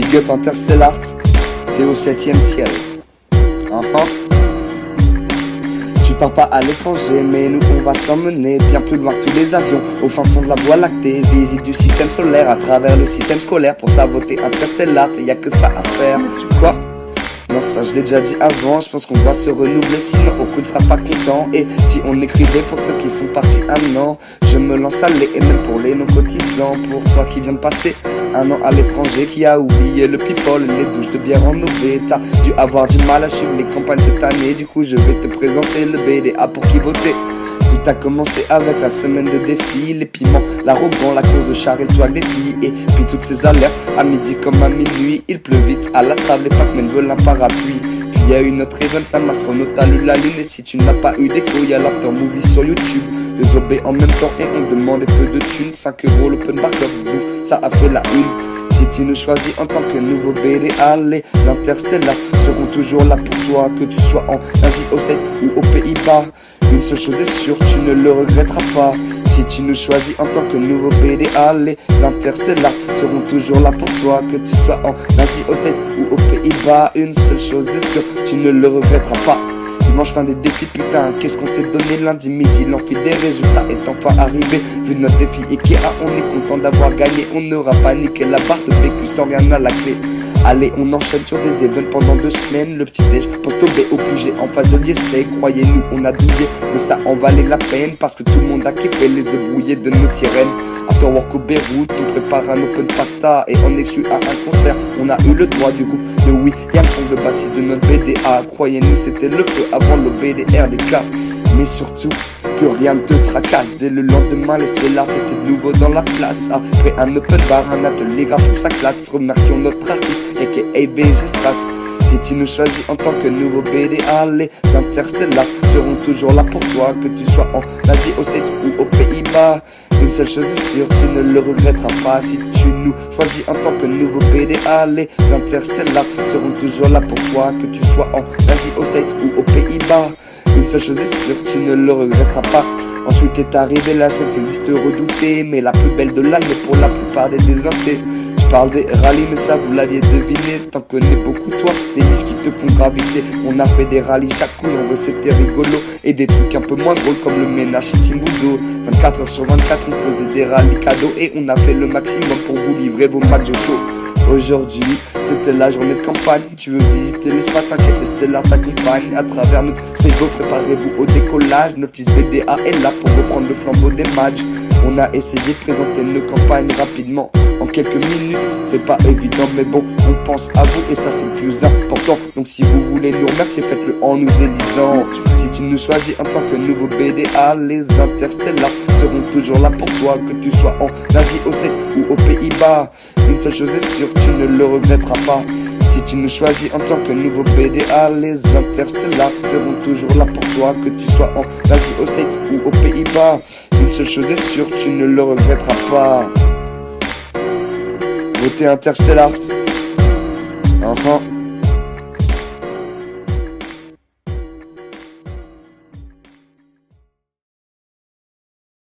Big up Interstellar, t'es au 7ème ciel. Tu pars pas à l'étranger, mais nous on va t'emmener bien plus loin que tous les avions, au fin fond de la voie lactée, visite du système solaire à travers le système scolaire pour saboter Interstellar, et y'a que ça à faire. Quoi? Non, ça je l'ai déjà dit avant, je pense qu'on doit se renouveler, sinon Oku ne sera pas content. Et si on écrivait pour ceux qui sont partis un an, je me lance à aller, et même pour les non-cotisants, pour toi qui viens de passer un an à l'étranger, qui a oublié le people, les douches de bière en OB. T'as dû avoir du mal à suivre les campagnes cette année, du coup je vais te présenter le BDA pour qui voter. Tout a commencé avec la semaine de défi, les piments, l'arrogant, la cour de char et le swag des filles. Et puis toutes ces alertes, à midi comme à minuit, il pleut vite, à la trave, les Pac-Man veulent un parapluie. Puis y a eu notre event, un astronaute a lu la lune. Et si tu n'as pas eu d'écho, y'a l'acteur movie sur YouTube. 2 OB en même temps et on demandait peu de thunes. 5 € l'open bar club bouffe, ça a fait la une. Si tu nous choisis en tant que nouveau BDA, les Interstellars seront toujours là pour toi, que tu sois en Asie, aux States ou aux Pays-Bas. Une seule chose est sûre, tu ne le regretteras pas. Si tu nous choisis en tant que nouveau BDA, les Interstellars seront toujours là pour toi, que tu sois en Asie, aux States ou aux Pays-Bas. Une seule chose est sûre, tu ne le regretteras pas. Dimanche fin des défis, putain, qu'est-ce qu'on s'est donné lundi midi, l'envie des résultats est enfin arrivé. Vu notre défi Ikea, on est content d'avoir gagné, on n'aura pas niqué la barre de PQ sans rien à la clé. Allez, on enchaîne sur des events pendant 2 semaines. Le petit déj, poste au B au QG en face de l'essai. Croyez-nous, on a douillé, mais ça en valait la peine, parce que tout le monde a kiffé les œufs brouillés de nos sirènes. After work au Beyrouth, on prépare un open pasta et on exclut à un concert. On a eu le droit du groupe de William, le bassiste de notre BDA. Croyez-nous, c'était le feu avant le BDRDK. Mais surtout, que rien ne te tracasse. Dès le lendemain, les Stellars étaient de nouveau dans la place. Après un open bar, un atelier graphique sa classe. Remercions notre artiste, a.k.a. BG Space. Si tu nous choisis en tant que nouveau BDA, les Interstellars seront toujours là pour toi, que tu sois en Asie, aux States ou aux Pays-Bas. Une seule chose est sûre, tu ne le regretteras pas. Si tu nous choisis en tant que nouveau BDA, les Interstellars seront toujours là pour toi, que tu sois en Asie, aux States ou aux Pays-Bas. Une seule chose est sûre, tu ne le regretteras pas. Ensuite est arrivé la semaine que liste redoutée, mais la plus belle de l'année pour la plupart des désintés. Je parle des rallyes, mais ça vous l'aviez deviné, t'en connais beaucoup toi, des listes qui te font graviter. On a fait des rallyes chaque couille, en vrai c'était rigolo. Et des trucs un peu moins drôles comme le ménage chez Timbudo. 24 h sur 24 on faisait des rallyes cadeaux, et on a fait le maximum pour vous livrer vos matchs de show. Aujourd'hui, c'était la journée de campagne. Tu veux visiter l'espace, t'inquiète, les Stellars t'accompagnent. À travers notre Facebook, préparez-vous au décollage. Notre fils BDA est là pour reprendre le flambeau des matchs. On a essayé de présenter nos campagnes rapidement, en quelques minutes, c'est pas évident, mais bon, on pense à vous et ça c'est le plus important. Donc si vous voulez nous remercier, faites-le en nous élisant. Si tu nous choisis en tant que nouveau BDA, les Interstellars seront toujours là pour toi, que tu sois en Asie, aux States ou aux Pays-Bas. Une seule chose est sûre, tu ne le regretteras pas. Si tu nous choisis en tant que nouveau BDA, les Interstellars seront toujours là pour toi, que tu sois en Asie, aux States ou aux Pays-Bas. Une seule chose est sûre, tu ne le regretteras pas. Votez Interstellar. Enfin.